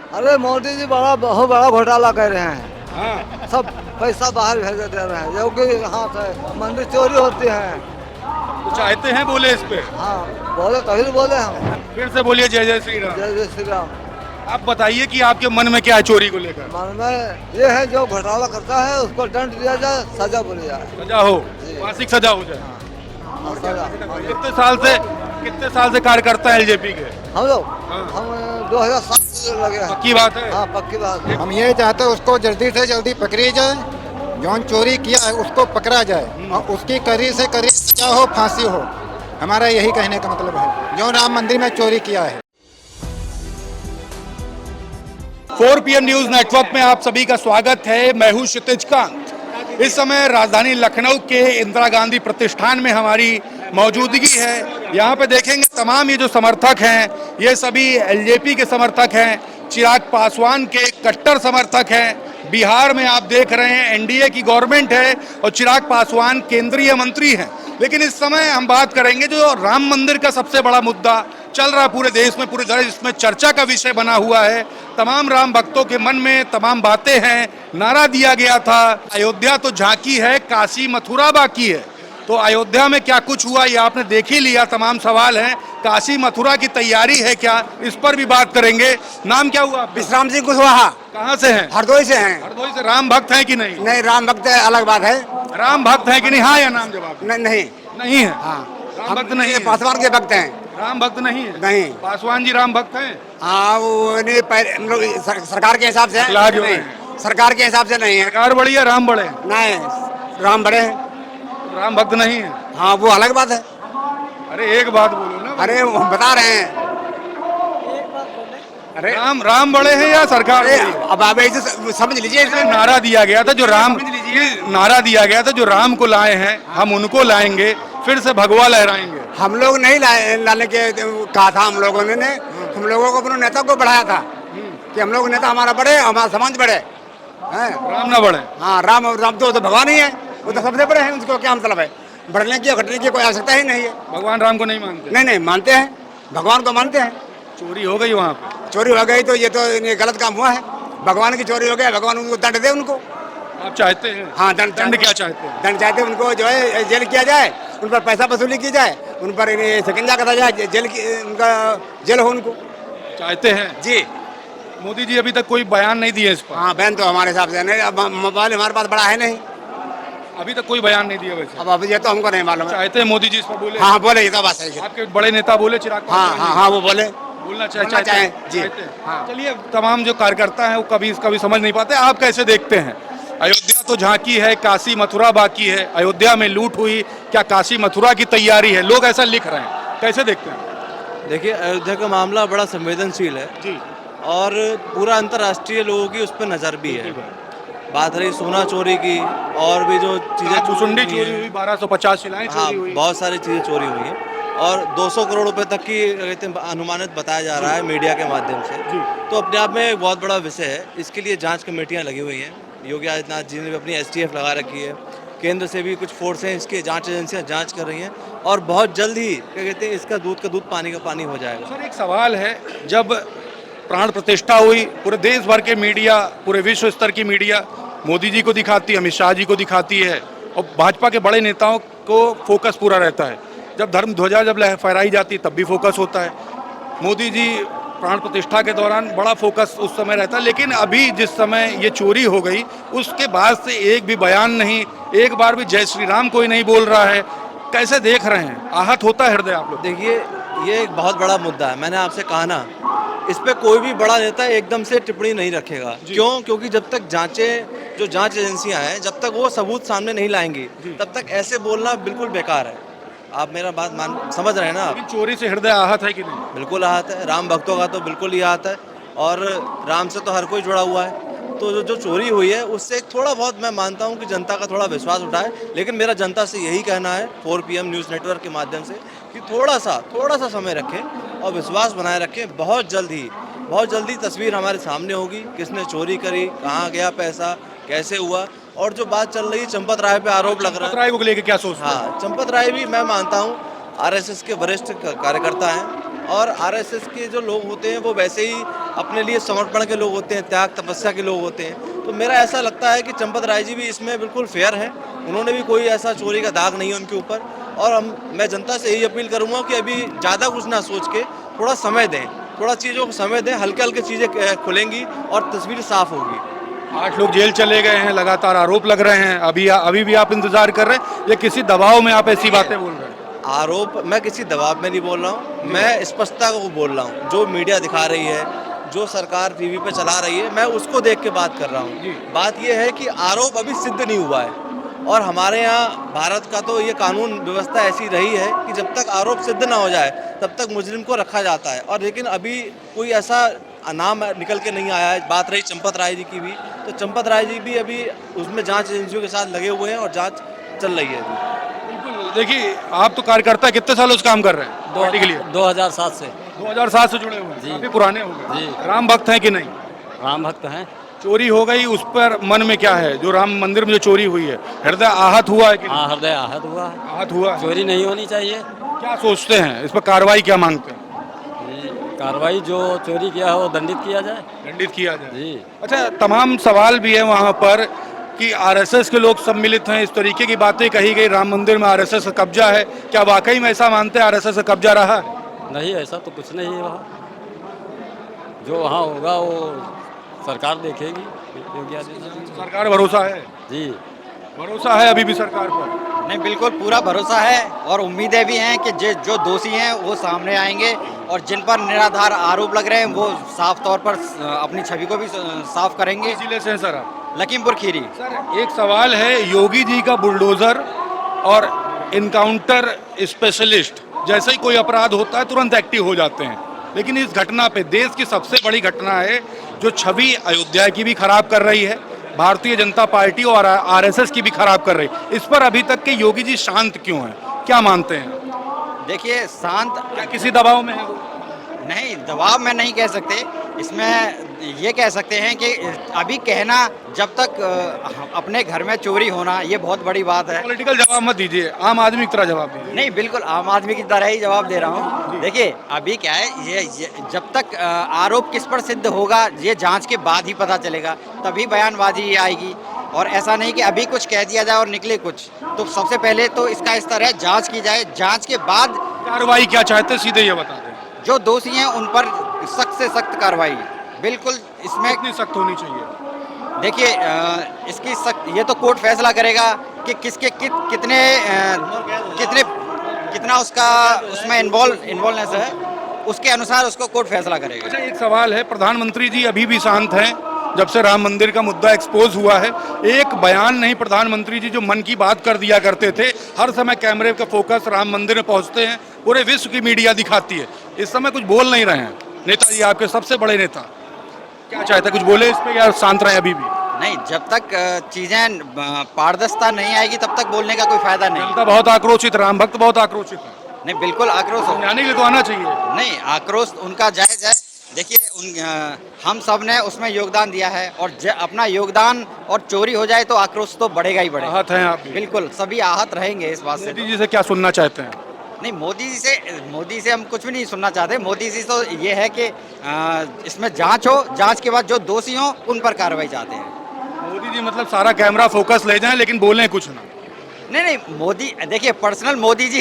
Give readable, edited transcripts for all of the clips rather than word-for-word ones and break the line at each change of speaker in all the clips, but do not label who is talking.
अरे मोदी जी बहुत बड़ा घोटाला कर रहे हैं।
हाँ,
सब पैसा बाहर भेज दे रहे हैं, जो कि यहाँ से मंदिर चोरी होती है।
तो चाहते हैं बोले इस पे।
हाँ, बोले तभी तो बोले हम।
फिर से बोलिए जय जय श्री राम।
जय जय श्री राम।
आप बताइए कि आपके मन में क्या है चोरी को लेकर।
मन में ये है, जो घोटाला करता है उसको दंड दिया जाए, सजा बोली जाए।
सजा हो,
जी।
मासिक सजा हो जाए।
हाँ, सजा।
कितने साल से कार्यकर्ता है एलजेपी के।
हम लोग
हाँ।
हम 2007 से लगे हैं।
पक्की बात है।
हाँ, पक्की बात है।
हम ये चाहते हैं उसको जल्दी से जल्दी पकड़ी जाए, जौन चोरी किया है उसको पकड़ा जाए और उसकी कड़ी से कड़ी सजा हो, फांसी हो। हमारा यही कहने का मतलब है, जो राम मंदिर में चोरी किया है।
4 PM न्यूज नेटवर्क में आप सभी का स्वागत है। मैं हूं क्षितिज कांत। इस समय राजधानी लखनऊ के इंदिरा गांधी प्रतिष्ठान में हमारी मौजूदगी है। यहाँ पे देखेंगे तमाम ये जो समर्थक हैं, ये सभी एलजेपी के समर्थक हैं, चिराग पासवान के कट्टर समर्थक हैं। बिहार में आप देख रहे हैं एनडीए की गवर्नमेंट है और चिराग पासवान केंद्रीय मंत्री हैं। लेकिन इस समय हम बात करेंगे जो राम मंदिर का सबसे बड़ा मुद्दा चल रहा है पूरे देश में, पूरे देश इसमें चर्चा का विषय बना हुआ है। तमाम राम भक्तों के मन में तमाम बातें हैं। नारा दिया गया था, अयोध्या तो झांकी है, काशी मथुरा बाकी है। तो अयोध्या में क्या कुछ हुआ ये आपने देख ही लिया। तमाम सवाल हैं, काशी मथुरा की तैयारी है क्या, इस पर भी बात करेंगे। नाम क्या हुआ आपका?
विश्राम सिंह कुशवाहा,
कहाँ से हैं?
हरदोई से हैं।
हरदोई से। राम भक्त हैं कि नहीं?
नहीं, राम भक्त है, अलग बात है।
राम भक्त हैं कि नहीं? हाँ या नाम जवाब।
नहीं नहीं।
नहीं है।
हाँ,
राम भक्त नहीं है।
पासवान के भक्त हैं।
राम भक्त नहीं है।
नहीं।
पासवान जी राम भक्त हैं।
हाँ, वो नहीं, हम लोग सरकार के हिसाब से
इलाज हो रहे
नहीं,
हैं।
सरकार के हिसाब से नहीं है।
सरकार बड़ी है, राम बड़े हैं।
नहीं, राम बड़े हैं।
राम भक्त नहीं है।
हाँ, वो अलग बात है।
अरे एक बात बोलो ना।
अरे वो बता रहे हैं। अरे
राम बड़े हैं या सरकार
अरे,
बड़ी है?
अब आप ऐसे समझ लीजिए।
ये नारा दिया गया था जो राम,
समझ लीजिए।
ये नारा दिया गया था जो राम को लाए हैं हम उनको लाएंगे, फिर से भगवा लहराएंगे।
हम लोग नहीं लाने के कहा था। हम लोगों ने हम लोगों को अपने नेता को बढ़ाया था कि हम लोग नेता हमारा बढ़े, हमारा समाज बढ़े। हैं?
राम ना बढ़े।
हाँ, राम तो भगवान ही है, वो तो सबसे बड़े हैं। उसको क्या मतलब है? बढ़ने की घटने की कोई आवश्यकता ही नहीं है।
भगवान राम को नहीं मानते।
नहीं नहीं, मानते हैं, भगवान को मानते हैं।
चोरी हो गई वहाँ पे।
चोरी हो गई तो ये तो ये गलत काम हुआ है। भगवान की चोरी हो गया, भगवान उनको दंड दे उनको।
आप चाहते हैं?
हाँ,
दंड क्या चाहते हैं?
दंड चाहते हैं उनको, जो है जेल किया जाए, उन पर पैसा वसूली की जाए, उन पर शिकंजा कसा जाए, उनका जेल हो उनको।
चाहते हैं
जी।
मोदी जी अभी तक कोई बयान नहीं दिए इस पर।
हाँ, बहन तो हमारे हिसाब से नहीं। अब मोबाइल हमारे पास बड़ा है नहीं।
अभी तक कोई बयान नहीं दिया वैसे।
अब ये तो हमको नहीं मालूम है।
चाहते हैं मोदी जी इस पर बोले?
हाँ, बोले, ये तो बात सही है।
आपके बड़े नेता बोले, चिराग
हाँ
पासवान
हाँ
जी?
हाँ, वो बोले
बोलना
बोलना चाहें, जी।
चाहते हैं।
हाँ।
चलिए, तमाम जो कार्यकर्ता हैं वो कभी समझ नहीं पाते। आप कैसे देखते हैं? अयोध्या तो झांकी है, काशी मथुरा बाकी है। अयोध्या में लूट हुई, क्या काशी मथुरा की तैयारी है? लोग ऐसा लिख रहे हैं, कैसे देखते हैं?
देखिए, अयोध्या का मामला बड़ा संवेदनशील है
जी।
और पूरा अंतर्राष्ट्रीय लोगों की उस पर नज़र भी है। बात रही सोना चोरी की और भी जो चीज़ें
चुसुंडी चोरी हुई, 1250 शिलाएं
हाँ,
चोरी हुई।
बहुत सारी चीज़ें चोरी हुई हैं और 200 करोड़ रुपए तक की कहते हैं अनुमानित बताया जा रहा है मीडिया के माध्यम से।
जी।
तो अपने आप में एक बहुत बड़ा विषय है। इसके लिए जांच कमेटियां लगी हुई हैं। योगी आदित्यनाथ जी ने भी अपनी STF लगा रखी है। केंद्र से भी कुछ फोर्स हैं, इसकी जांच एजेंसियां जांच कर रही हैं और बहुत जल्द ही क्या कहते हैं इसका दूध का दूध, पानी का पानी हो जाएगा।
सर, एक सवाल है, जब प्राण प्रतिष्ठा हुई, पूरे देश भर के मीडिया, पूरे विश्व स्तर की मीडिया मोदी जी को दिखाती है, अमित शाह जी को दिखाती है और भाजपा के बड़े नेताओं को फोकस पूरा रहता है। जब धर्म ध्वजा जब फहराई जाती है तब भी फोकस होता है। मोदी जी प्राण प्रतिष्ठा के दौरान बड़ा फोकस उस समय रहता है, लेकिन अभी जिस समय ये चोरी हो गई उसके बाद से एक भी बयान नहीं, एक बार भी जय श्री राम कोई नहीं बोल रहा है। कैसे देख रहे हैं? आहत होता है हृदय आप लोग?
देखिए, ये एक बहुत बड़ा मुद्दा है। मैंने आपसे कहा ना, इस पे कोई भी बड़ा नेता एकदम से टिप्पणी नहीं रखेगा। क्यों? क्योंकि जब तक जो जांच एजेंसियां हैं, जब तक वो सबूत सामने नहीं लाएंगी, तब तक ऐसे बोलना बिल्कुल बेकार है। आप मेरा बात समझ रहे हैं ना आप?
लेकिन चोरी से हृदय आहत है कि नहीं?
बिल्कुल आहत है। राम भक्तों का तो बिल्कुल ही आहत है और राम से तो हर कोई जुड़ा हुआ है। तो जो चोरी हुई है उससे थोड़ा बहुत मैं मानता हूं कि जनता का थोड़ा विश्वास उठा है। लेकिन मेरा जनता से यही कहना है 4 PM न्यूज़ नेटवर्क के माध्यम से कि थोड़ा सा समय रखें और विश्वास बनाए रखें। बहुत जल्दी तस्वीर हमारे सामने होगी, किसने चोरी करी, कहाँ गया पैसा, कैसे हुआ। और जो बात चल रही है चंपत राय पे आरोप लग रहा है,
चंपत राय को लेके क्या सोचते हैं?
हाँ, चंपत राय भी मैं मानता हूँ RSS के वरिष्ठ कार्यकर्ता हैं और आरएसएस के जो लोग होते हैं वो वैसे ही अपने लिए समर्पण के लोग होते हैं, त्याग तपस्या के लोग होते हैं। तो मेरा ऐसा लगता है कि चंपत राय जी भी इसमें बिल्कुल फेयर हैं, उन्होंने भी कोई ऐसा चोरी का दाग नहीं है उनके ऊपर। और मैं जनता से यही अपील करूँगा कि अभी ज़्यादा कुछ ना सोच के थोड़ा समय दें, थोड़ा चीज़ों को समय दें, हल्के हल्के चीज़ें खुलेंगी और तस्वीर साफ होगी।
8 लोग जेल चले गए हैं, लगातार आरोप लग रहे हैं, अभी भी आप इंतजार कर रहे हैं या किसी दबाव में आप ऐसी बातें बोल रहे हैं?
आरोप, मैं किसी दबाव में नहीं बोल रहा हूँ, मैं स्पष्टता को बोल रहा हूँ। जो मीडिया दिखा रही है, जो सरकार टीवी पे चला रही है, मैं उसको देख के बात कर रहा हूँ। बात यह है कि आरोप अभी सिद्ध नहीं हुआ है और हमारे यहाँ भारत का तो ये कानून व्यवस्था ऐसी रही है कि जब तक आरोप सिद्ध ना हो जाए तब तक मुजरिम को रखा जाता है। और लेकिन अभी कोई ऐसा नाम निकल के नहीं आया है। बात रही चंपत राय जी की भी, तो चंपत राय जी भी अभी उसमें जांच एजेंसियों के साथ लगे हुए हैं और जांच चल रही है अभी।
बिल्कुल, देखिए आप तो कार्यकर्ता कितने सालों से काम कर रहे हैं पार्टी के लिए?
2007 से
2007 से जुड़े हुए हैं, काफी पुराने हो गए।
जी।
राम भक्त हैं कि नहीं?
राम भक्त हैं।
चोरी हो गई, उस पर मन में क्या है? जो राम मंदिर में जो चोरी हुई है, हृदय आहत हुआ है कि नहीं?
हाँ, हृदय आहत हुआ है।
आहत हुआ है।
चोरी नहीं होनी चाहिए।
क्या सोचते हैं इस पर, कार्रवाई क्या मांगते हैं?
जी, कार्रवाई जो चोरी किया है वो दंडित किया जाए।
दंडित किया जाए।
जी,
अच्छा, तमाम सवाल भी है वहाँ पर कि आरएसएस के लोग सम्मिलित हैं, इस तरीके की बातें कही गई, राम मंदिर में आरएसएस का कब्जा है। क्या वाकई में ऐसा मानते हैं आरएसएस का कब्जा रहा है?
नहीं, ऐसा तो कुछ नहीं है वहाँ। जो वहाँ होगा वो सरकार देखेगी। योगी आदित्यनाथ जी।
सरकार भरोसा है?
जी,
भरोसा है अभी भी सरकार पर?
नहीं, बिल्कुल पूरा भरोसा है और उम्मीदें भी हैं कि जो दोषी हैं वो सामने आएंगे और जिन पर निराधार आरोप लग रहे हैं वो साफ तौर पर अपनी छवि को भी साफ करेंगे।
किस जिले से हैं सर आप?
लखीमपुर खीरी।
सर एक सवाल है, योगी जी का बुलडोजर और इनकाउंटर स्पेशलिस्ट जैसे ही कोई अपराध होता है तुरंत एक्टिव हो जाते हैं, लेकिन इस घटना पे, देश की सबसे बड़ी घटना है जो छवि अयोध्या की भी खराब कर रही है, भारतीय जनता पार्टी और आरएसएस की भी खराब कर रही है, इस पर अभी तक के योगी जी शांत क्यों हैं? क्या मानते हैं?
देखिए, शांत
क्या किसी दबाव में है वो?
नहीं, दबाव में नहीं कह सकते, इसमें ये कह सकते हैं कि अभी कहना जब तक अपने घर में चोरी होना ये बहुत बड़ी बात है।
पॉलिटिकल जवाब मत दीजिए, आम आदमी की तरह जवाब दीजिए।
नहीं, बिल्कुल आम आदमी की तरह ही जवाब दे रहा हूँ। देखिए, अभी क्या है, ये जब तक आरोप किस पर सिद्ध होगा ये जांच के बाद ही पता चलेगा, तभी बयानबाजी आएगी। और ऐसा नहीं कि अभी कुछ कह दिया जाए और निकले कुछ। तो सबसे पहले तो इसका स्तर है, जांच की जाए, जांच के बाद
कार्रवाई क्या चाहते हैं सीधे ये बता दें।
जो दोषी हैं उन पर सख्त से सख्त कार्रवाई, बिल्कुल। इसमें
कितनी सख्त होनी चाहिए?
देखिए, इसकी सख्त ये तो कोर्ट फैसला करेगा कि किसके कितना उसका उसमें इन्वॉल्वनेस है, उसके अनुसार उसको कोर्ट फैसला करेगा।
अच्छा, एक सवाल है, प्रधानमंत्री जी अभी भी शांत हैं जब से राम मंदिर का मुद्दा एक्सपोज हुआ है। एक बयान नहीं, प्रधानमंत्री जी जो मन की बात कर दिया करते थे, हर समय कैमरे का फोकस राम मंदिर में पहुंचते हैं, पूरे विश्व की मीडिया दिखाती है, इस समय कुछ बोल नहीं रहे हैं। नेताजी आपके सबसे बड़े नेता, क्या चाहते हैं, कुछ बोले इस पे या शांत रहे अभी भी?
नहीं, जब तक चीजें पारदर्शिता नहीं आएगी तब तक बोलने का कोई फायदा नहीं।
जनता बहुत आक्रोशित, राम भक्त बहुत आक्रोशित है।
नहीं, बिल्कुल आक्रोश हो,
समझाने के लिए तो आना चाहिए।
नहीं, आक्रोश उनका जायज है। देखिए, हम सब ने उसमें योगदान दिया है और अपना योगदान और चोरी हो जाए तो आक्रोश तो बढ़ेगा ही बढ़ेगा।
आहत हैं आप भी?
बिल्कुल, सभी आहत रहेंगे इस बात से।
मोदी जी से क्या सुनना चाहते हैं?
नहीं, मोदी से हम कुछ भी नहीं सुनना चाहते। मोदी जी तो ये है कि इसमें जांच हो, जांच के बाद जो दोषी हो उन पर कार्रवाई चाहते हैं।
मोदी जी मतलब सारा कैमरा फोकस ले जाएं लेकिन बोलें कुछ ना।
नहीं, मोदी, देखिए, पर्सनल मोदी जी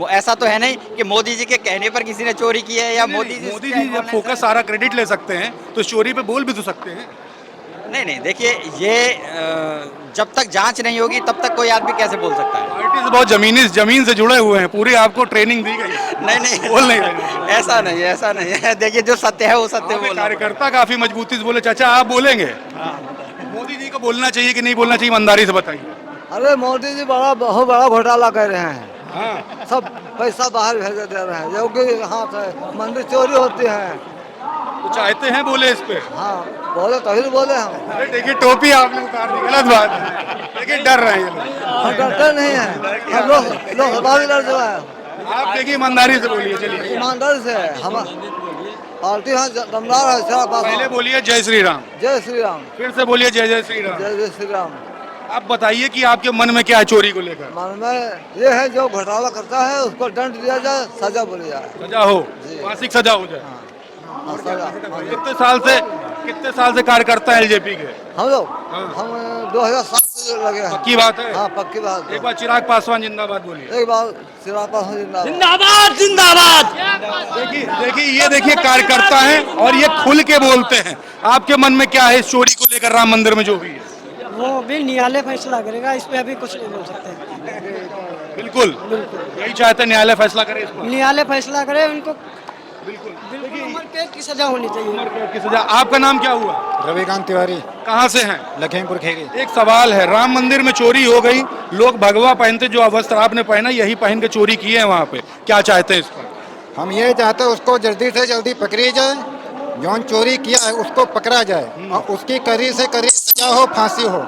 ऐसा तो है नहीं कि मोदी जी के कहने पर किसी ने चोरी की है या मोदी जी
जब फोकस सारा क्रेडिट ले सकते हैं तो इस चोरी पे बोल भी तो सकते हैं।
नहीं, देखिए, ये जब तक जांच नहीं होगी तब तक कोई आदमी कैसे बोल सकता है?
पार्टी से बहुत जमीन से जुड़े हुए हैं, पूरी आपको ट्रेनिंग दी गई है।
नहीं,
बोल नहीं रहे।
ऐसा नहीं है। देखिए, जो सत्य है वो सत्य बोलना।
कार्यकर्ता काफी मजबूती से बोले, चाचा आप बोलेंगे? मोदी जी को बोलना चाहिए कि नहीं बोलना चाहिए, ईमानदारी से बताइए।
अरे मोदी जी बहुत बड़ा घोटाला कर रहे हैं।
हाँ,
सब पैसा बाहर भेज दे रहे हैं, योगी हाथ है, मंदिर चोरी होती है।
तो चाहते हैं बोले इस पे?
हाँ, बोले तभी तो बोले हम।
अरे देखिए, टोपी आपने उतार दी, गलत बात है, लेकिन डर रहे हैं ये लोग।
हम डरते नहीं है, हम लोग सभा भी लड़ जो है।
आप देखिए, ईमानदारी से बोलिए, चलिए।
ईमानदारी से हम पार्टी यहाँ दमदार है, सारा पास।
पहले बोलिए जय श्री राम,
जय श्री राम।
फिर से बोलिए जय जय श्री राम।
जय जय श्री राम।
आप बताइए कि आपके मन में क्या है चोरी को लेकर?
मन में ये है जो घोटाला करता है उसको दंड दिया जाए, सजा बोली जाए।
सजा हो,
जी।
फांसी की सजा हो जाए।
हाँ, सजा।
कितने साल से कार्यकर्ता है एलजेपी के?
हम लोग
हाँ।
हम 2007 से लगे हैं।
पक्की बात है?
हाँ, पक्की बात है।
एक बार चिराग पासवान जिंदाबाद बोलिए।
एक बार चिराग पासवान जिंदाबाद।
देखिए देखिए कार्यकर्ता हैं और ये खुल के बोलते हैं। आपके मन में क्या है इस चोरी को लेकर राम मंदिर में जो हुई है?
वो भी न्यायालय फैसला करेगा, इस पे अभी कुछ नहीं बोल सकते।
बिल्कुल यही चाहते हैं, न्यायालय फैसला करे इस पर।
न्यायालय फैसला करे, उनको
बिल्कुल
बिल्कुल उम्र कैद की सजा होनी चाहिए।
उम्र कैद की सजा। आपका नाम क्या हुआ?
रविकांत तिवारी,
कहाँ से हैं?
लखीमपुर खेरी।
एक सवाल है, राम मंदिर में चोरी हो गई, लोग भगवा पहनते, जो वस्त्र आपने पहना यही पहन के चोरी की है वहाँ पे, क्या चाहते हैं इस पर?
हम ये चाहते हैं उसको जल्दी से जल्दी पकड़ी जाए, जौन चोरी किया है उसको पकड़ा जाए और उसकी कड़ी से कड़ी सजा हो, फांसी हो।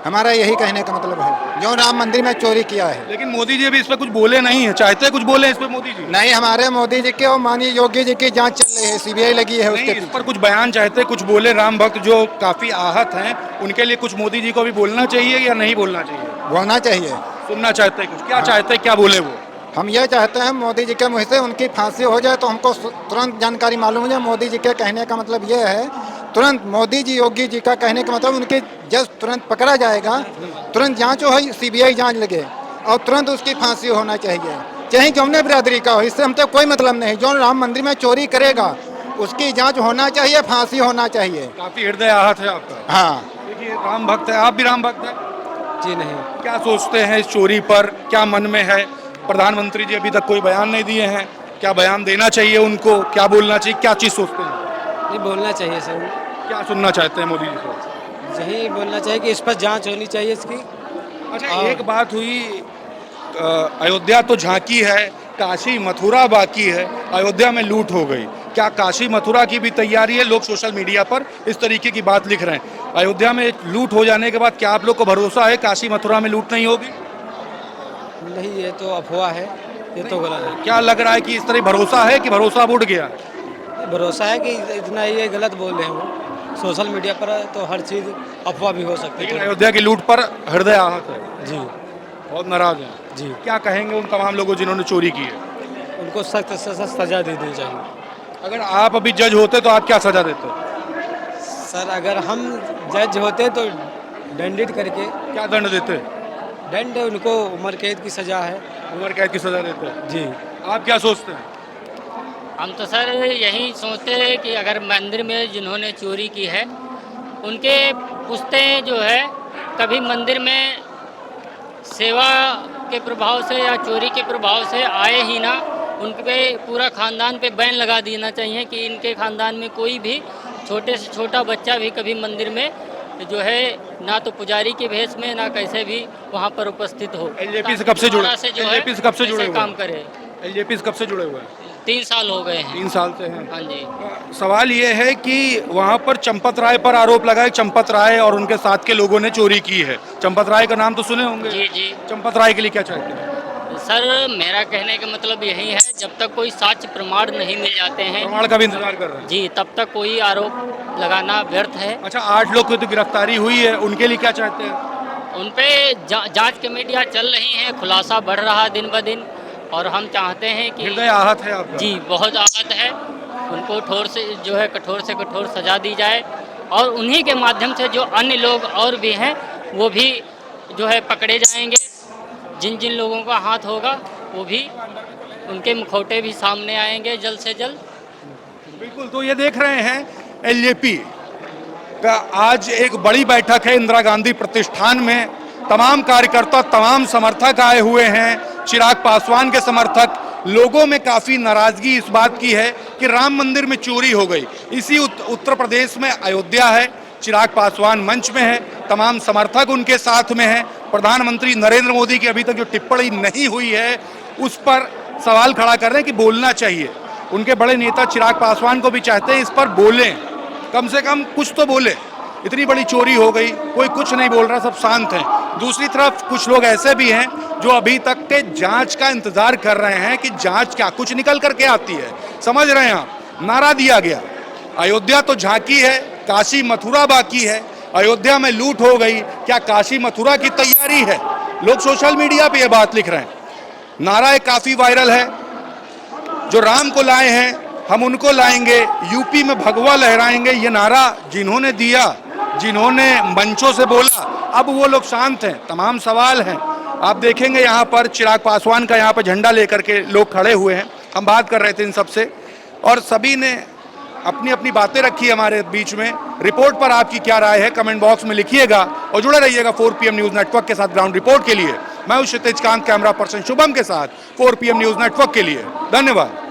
हमारा यही कहने का मतलब है, जो राम मंदिर में चोरी किया है।
लेकिन मोदी जी अभी इस पर कुछ बोले नहीं है, चाहते कुछ बोले इस पर मोदी जी?
नहीं, हमारे मोदी जी के और माननीय योगी जी की जांच चल रही है, सीबीआई लगी है
नहीं,
उसके
इस
पीछे।
पर कुछ बयान चाहते, कुछ बोले राम भक्त जो काफी आहत हैं, उनके लिए कुछ मोदी जी को भी बोलना चाहिए या नहीं बोलना चाहिए?
बोलना चाहिए।
सुनना चाहते हैं कुछ, क्या चाहते हैं, क्या बोले वो?
हम ये चाहते हैं मोदी जी के मुँह से उनकी फांसी हो जाए तो हमको तुरंत जानकारी मालूम हो जाए। मोदी जी के कहने का मतलब ये है, तुरंत मोदी जी योगी जी का कहने का मतलब उनके जज तुरंत पकड़ा जाएगा, तुरंत जांच हो, सीबीआई जांच लगे और तुरंत उसकी फांसी होना चाहिए, चाहे जौने बिरादरी का हो। इससे हमसे कोई मतलब नहीं। जो राम मंदिर में चोरी करेगा उसकी जांच होना चाहिए, फांसी होना चाहिए।
काफी हृदय आहत है आपका।
हाँ,
देखिए राम भक्त है, आप भी राम भक्त हैं?
जी नहीं।
क्या सोचते हैं इस चोरी पर, क्या मन में है? प्रधानमंत्री जी अभी तक कोई बयान नहीं दिए हैं, क्या बयान देना चाहिए उनको, क्या बोलना चाहिए, क्या चीज़ सोचते हैं?
ये बोलना चाहिए सर,
क्या सुनना चाहते हैं मोदी जी से?
यही बोलना चाहिए कि इस पर जांच होनी चाहिए इसकी।
अच्छा, एक बात हुई, अयोध्या तो झांकी है, काशी मथुरा बाकी है। अयोध्या में लूट हो गई, क्या काशी मथुरा की भी तैयारी है? लोग सोशल मीडिया पर इस तरीके की बात लिख रहे हैं। अयोध्या में लूट हो जाने के बाद क्या आप लोग को भरोसा है काशी मथुरा में लूट नहीं होगी?
नहीं, ये तो अफवाह है, ये तो गलत है।
क्या लग रहा है कि इस तरह भरोसा है कि भरोसा अब उड़ गया?
भरोसा है कि इतना ये गलत बोल रहे हैं वो, सोशल मीडिया पर तो हर चीज़ अफवाह भी हो सकती
लेकिन
है।
अयोध्या की लूट पर हृदय आहत है,
जी
बहुत नाराज हैं।
जी,
क्या कहेंगे उन तमाम लोगों जिन्होंने चोरी की है?
उनको सख्त से सख्त सजा दे दी चाहिए।
अगर आप अभी जज होते तो आप क्या सजा देते?
सर, अगर हम जज होते तो दंडित करके,
क्या दंड देते?
दंड उनको उम्र कैद की सजा है।
उम्र कैद की सजा देते?
जी,
आप क्या सोचते हैं?
हम तो सर यही सोचते हैं कि अगर मंदिर में जिन्होंने चोरी की है उनके पुश्तें जो है कभी मंदिर में सेवा के प्रभाव से या चोरी के प्रभाव से आए ही ना, उनके पूरा ख़ानदान पे बैन लगा देना चाहिए कि इनके ख़ानदान में कोई भी छोटे से छोटा बच्चा भी कभी मंदिर में जो है ना तो पुजारी के भेष में ना कैसे भी वहाँ पर उपस्थित हो।
एलजेपी से कब से जुड़े?
दोबारा से जो है
एलजेपी से कब से जुड़े
ऐसे
हुए?
काम करे।
एलजेपी से कब से जुड़े हुए हैं?
3 साल हो गए हैं।
3 साल से हैं।
हाँ जी।
सवाल ये है कि वहाँ पर चंपत राय पर आरोप लगा है, चंपत राय और उनके साथ के लोगों ने चोरी की है। चंपत राय का नाम तो सुने होंगे?
जी जी।
चंपत राय के लिए क्या चाहते हैं?
सर, मेरा कहने का मतलब यही है, जब तक कोई साक्ष्य प्रमाण नहीं मिल जाते हैं
प्रमाण का भी इंतजार कर रहे हैं।
जी, तब तक कोई आरोप लगाना व्यर्थ है।
अच्छा, 8 लोग की तो गिरफ्तारी हुई है, उनके लिए क्या चाहते हैं?
उन पे जांच कमेटियां चल रही हैं, खुलासा बढ़ रहा है दिन ब दिन, और हम चाहते हैं कि
हृदय आहत है आपका?
जी, बहुत आहत है। उनको कठोर से कठोर सजा दी जाए और उन्हीं के माध्यम से जो अन्य लोग और भी हैं वो भी जो है पकड़े जाएंगे। जिन जिन लोगों का हाथ होगा वो भी, उनके मुखौटे भी सामने आएंगे जल्द से जल्द।
बिल्कुल, तो ये देख रहे हैं एलजेपी का आज एक बड़ी बैठक है इंदिरा गांधी प्रतिष्ठान में। तमाम कार्यकर्ता, तमाम समर्थक आए हुए हैं, चिराग पासवान के समर्थक। लोगों में काफ़ी नाराज़गी इस बात की है कि राम मंदिर में चोरी हो गई। इसी उत्तर प्रदेश में अयोध्या है, चिराग पासवान मंच में है, तमाम समर्थक उनके साथ में हैं। प्रधानमंत्री नरेंद्र मोदी की अभी तक जो टिप्पणी नहीं हुई है उस पर सवाल खड़ा कर रहे हैं कि बोलना चाहिए। उनके बड़े नेता चिराग पासवान को भी चाहते हैं इस पर बोलें, कम से कम कुछ तो बोले। इतनी बड़ी चोरी हो गई, कोई कुछ नहीं बोल रहा, सब शांत हैं। दूसरी तरफ कुछ लोग ऐसे भी हैं जो अभी तक के जांच का इंतजार कर रहे हैं कि जांच क्या कुछ निकल करके आती है। समझ रहे हैं आप? नारा दिया गया, अयोध्या तो झांकी है, काशी मथुरा बाकी है। अयोध्या में लूट हो गई, क्या काशी मथुरा की तैयारी है? लोग सोशल मीडिया पे ये बात लिख रहे हैं। नारा काफी वायरल है, जो राम को लाए हैं हम उनको लाएंगे, यूपी में भगवा लहराएंगे, ये नारा जिन्होंने दिया, जिन्होंने मंचों से बोला, अब वो लोग शांत हैं। तमाम सवाल हैं, आप देखेंगे यहाँ पर चिराग पासवान का यहाँ पर झंडा लेकर के लोग खड़े हुए हैं। हम बात कर रहे थे इन सबसे और सभी ने अपनी अपनी बातें रखी हमारे बीच में। रिपोर्ट पर आपकी क्या राय है कमेंट बॉक्स में लिखिएगा और जुड़े रहिएगा 4 PM न्यूज़ नेटवर्क के साथ ग्राउंड रिपोर्ट के लिए। मैं हूं क्षितिज कांत, कैमरा पर्सन शुभम के साथ 4 PM न्यूज़ नेटवर्क के लिए। धन्यवाद।